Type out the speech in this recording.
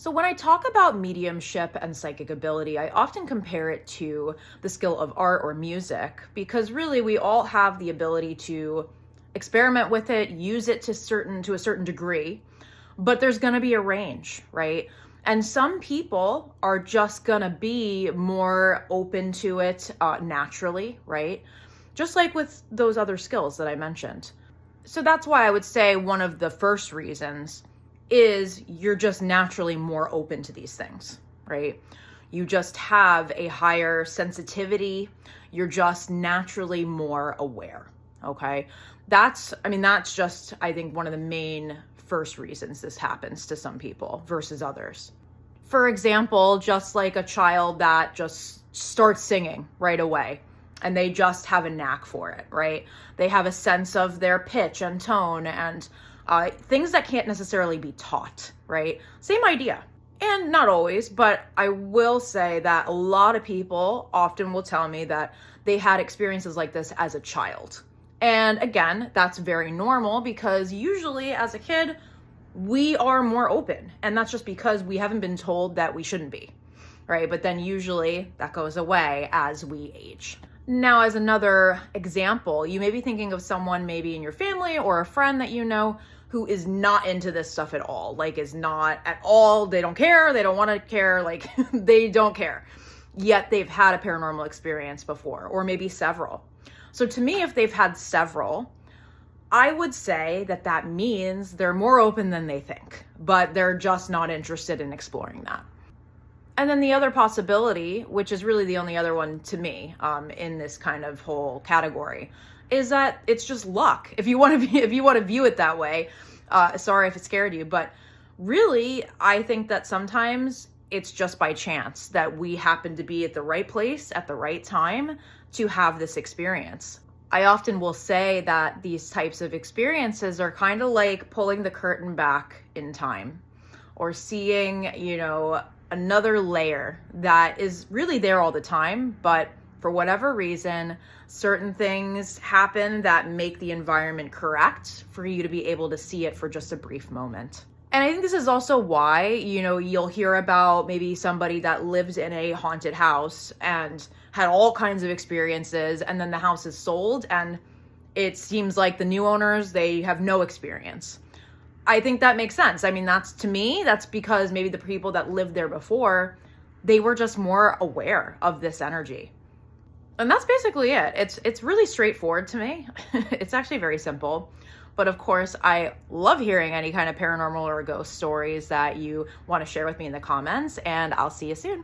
So, when I talk about mediumship and psychic ability, I often compare it to the skill of art or music because really we all have the ability to experiment with it, use it to a certain degree, but there's going to be a range, right? And some people are just going to be more open to it naturally, right? Just like with those other skills that I mentioned. So that's why I would say one of the first reasons is you're just naturally more open to these things, right? You just have a higher sensitivity. You're just naturally more aware, okay? That's just, I think, one of the main first reasons this happens to some people versus others. For example, just like a child that just starts singing right away and they just have a knack for it, right? They have a sense of their pitch and tone and things that can't necessarily be taught, right? Same idea. And not always, but I will say that a lot of people often will tell me that they had experiences like this as a child. And again, that's very normal because usually as a kid, we are more open. And that's just because we haven't been told that we shouldn't be, right? But then usually that goes away as we age. Now, as another example, you may be thinking of someone maybe in your family or a friend that you know who is not into this stuff at all, like is not at all, they don't care, they don't want to care, like they don't care. Yet they've had a paranormal experience before, or maybe several. So to me, if they've had several, I would say that that means they're more open than they think, but they're just not interested in exploring that. And then the other possibility, which is really the only other one to me in this kind of whole category, is that it's just luck. If you want to view it that way, sorry if it scared you, but really, I think that sometimes it's just by chance that we happen to be at the right place at the right time to have this experience. I often will say that these types of experiences are kind of like pulling the curtain back in time or seeing, another layer that is really there all the time, but for whatever reason, certain things happen that make the environment correct for you to be able to see it for just a brief moment. And I think this is also why, you'll hear about maybe somebody that lived in a haunted house and had all kinds of experiences, and then the house is sold and it seems like the new owners, they have no experience. I think that makes sense. That's because maybe the people that lived there before, they were just more aware of this energy. And that's basically it. It's really straightforward to me. It's actually very simple. But of course, I love hearing any kind of paranormal or ghost stories that you want to share with me in the comments, and I'll see you soon.